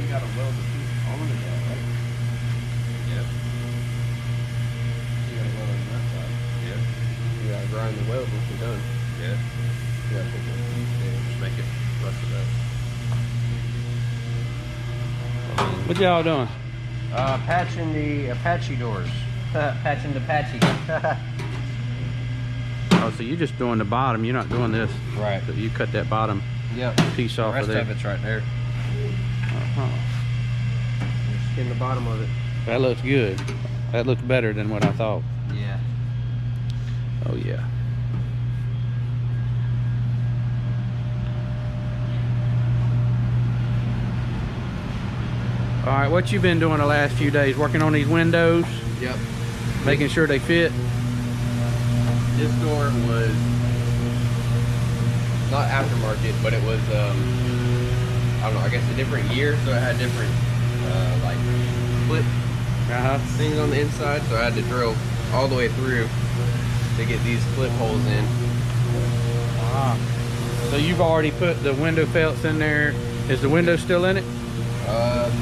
you got to weld the piece on it now, right? Yep. You got to weld it on that side. Yep. You got to grind the weld once you're done. Yeah. You got to put the Just make it rusted up. What y'all doing? patching the Apache doors. Patching the Apache. Oh, so you're just doing the bottom. You're not doing this. Right. So you cut that bottom piece off The of rest there. of it's right there. Uh-huh. Just in the bottom of it. That looks good. That looks better than what I thought. Yeah. Oh yeah. All right, what you been doing the last few days? Working on these windows, Yep. making sure they fit. This door was not aftermarket, but it was I don't know, I guess a different year, so it had different like split things on the inside, so I had to drill all the way through to get these clip holes in. So you've already put the window felts in there. Is the window still in it?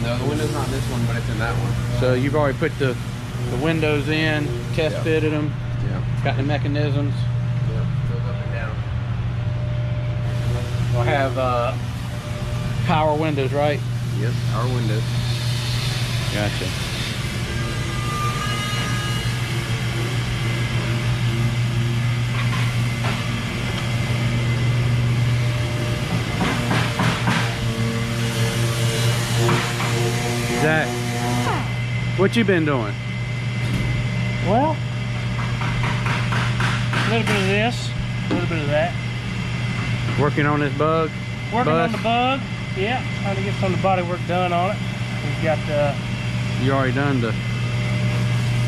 No, the window's not in this one, but it's in that one. So you've already put the windows in, test fitted them, Yeah. got the mechanisms. Yep. Goes up and down. We'll have power windows, right? Yep, our windows. Gotcha. Zach, what you been doing? Well, a little bit of this, a little bit of that. Working on this bug? Working bus? on the bug. Yeah, trying to get some of the body work done on it. We've got You already done the...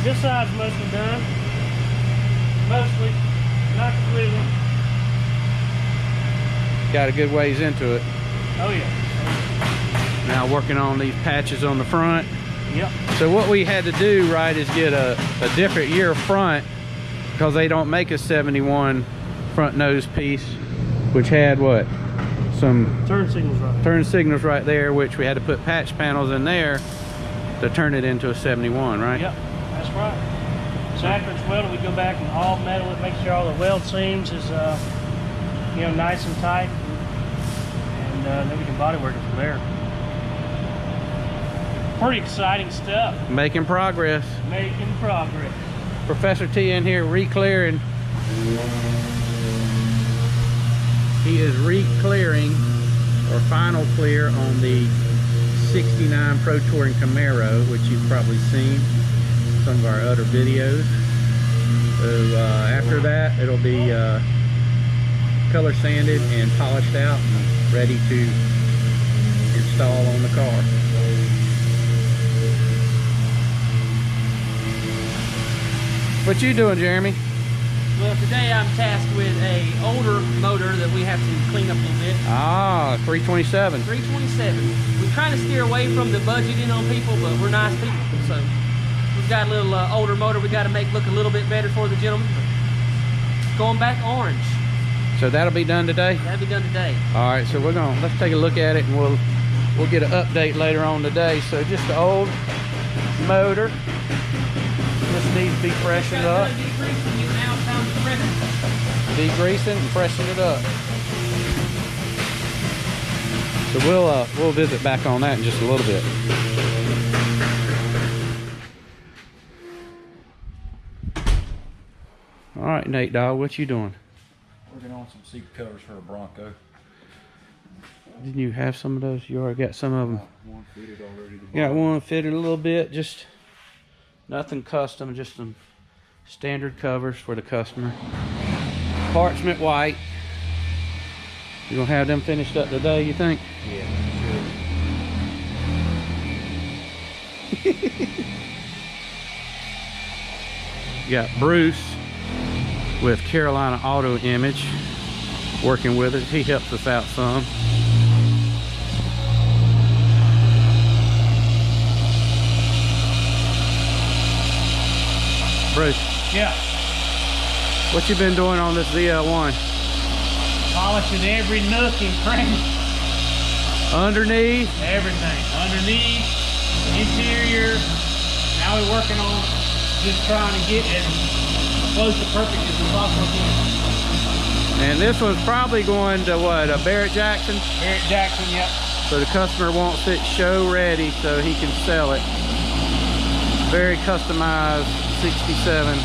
this side's mostly done. Mostly, not completely. Got a good ways into it. Oh yeah. Now working on these patches on the front. Yep. So what we had to do, right, is get a different year front, because they don't make a 71 front nose piece, which had what? Some Turn signals right. turn signals right there, which we had to put patch panels in there to turn it into a 71, right? Yep, that's right. So after it's welded, we go back and all metal it, make sure all the weld seams is you know, nice and tight, and then we can body work it from there. Pretty exciting stuff. Making progress. Making progress. Professor T in here re-clearing. He is re-clearing, or final clear, on the 69 Pro Touring Camaro, which you've probably seen some of our other videos. So after that, it'll be color sanded and polished out and ready to install on the car. What you doing, Jeremy? Well, today I'm tasked with a older motor that we have to clean up a little bit. Ah, 327. 327. We're trying to steer away from the budgeting on people, but we're nice people. So we've got a little older motor we got to make look a little bit better for the gentleman. Going back orange. So that'll be done today? That'll be done today. All right, so let's take a look at it, and we'll get an update later on today. So just the old motor. This needs to be freshened up. Degreasing and freshen it up. So we'll visit back on that in just a little bit. All right, Nate Dog, what you doing? Working on some seat covers for a Bronco. Didn't you have some of those? You already got some of them. One fitted already. Got one fitted a little bit, just nothing custom, just some standard covers for the customer. Parchment white. You gonna have them finished up today, you think? Yeah, You got Bruce with Carolina Auto Image working with us. He helps us out some. Bruce. Yeah. What you been doing on this ZL1? Polishing every nook and cranny. Underneath. Everything. Underneath, interior. Now we're working on just trying to get as close to perfect as we possibly can. And this one's probably going to what, a Barrett Jackson? Barrett Jackson, yep. So the customer wants it show ready so he can sell it. Very customized 67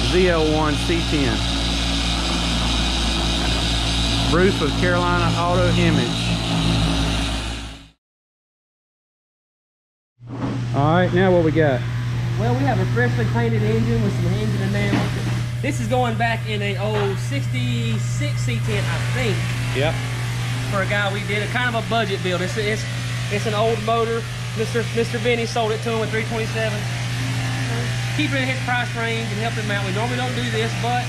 ZL1 C-10. Bruce with Carolina Auto Image. All right, now what we got? Well, we have a freshly painted engine with some engine enamel. This is going back in a old 66 C-10, I think. Yep. For a guy we did a kind of a budget build. It's an old motor. Mr. Benny sold it to him with 327. Keep it in his price range and help him out. We normally don't do this, but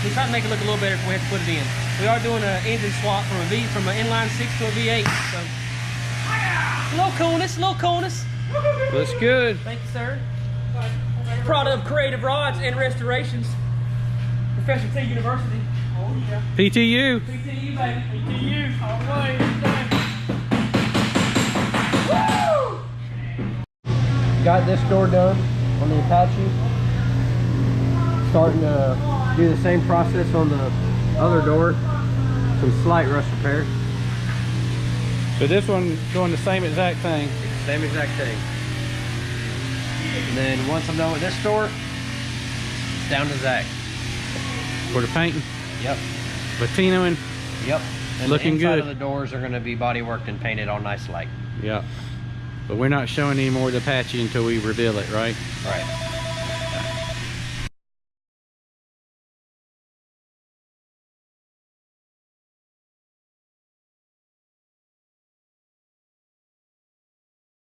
we try to make it look a little better before we have to put it in. We are doing an engine swap from an inline 6 to a V8. So a little coolness. Looks good. Thank you, sir. Product of Creative Rods and Restorations. Professor T University. Oh yeah. PTU. PTU, baby. PTU, all the way. Woo! Got this door done on the Apache. Starting to do the same process on the other door. Some slight rust repair. So this one doing the same exact thing. Same exact thing. And then once I'm done with this door, it's down to Zach. For the painting. Yep. Patinoing. Yep. And Looking the inside good. of the doors are going to be body worked and painted all nice like. Yeah. But we're not showing any more of the Apache until we reveal it, right? Right.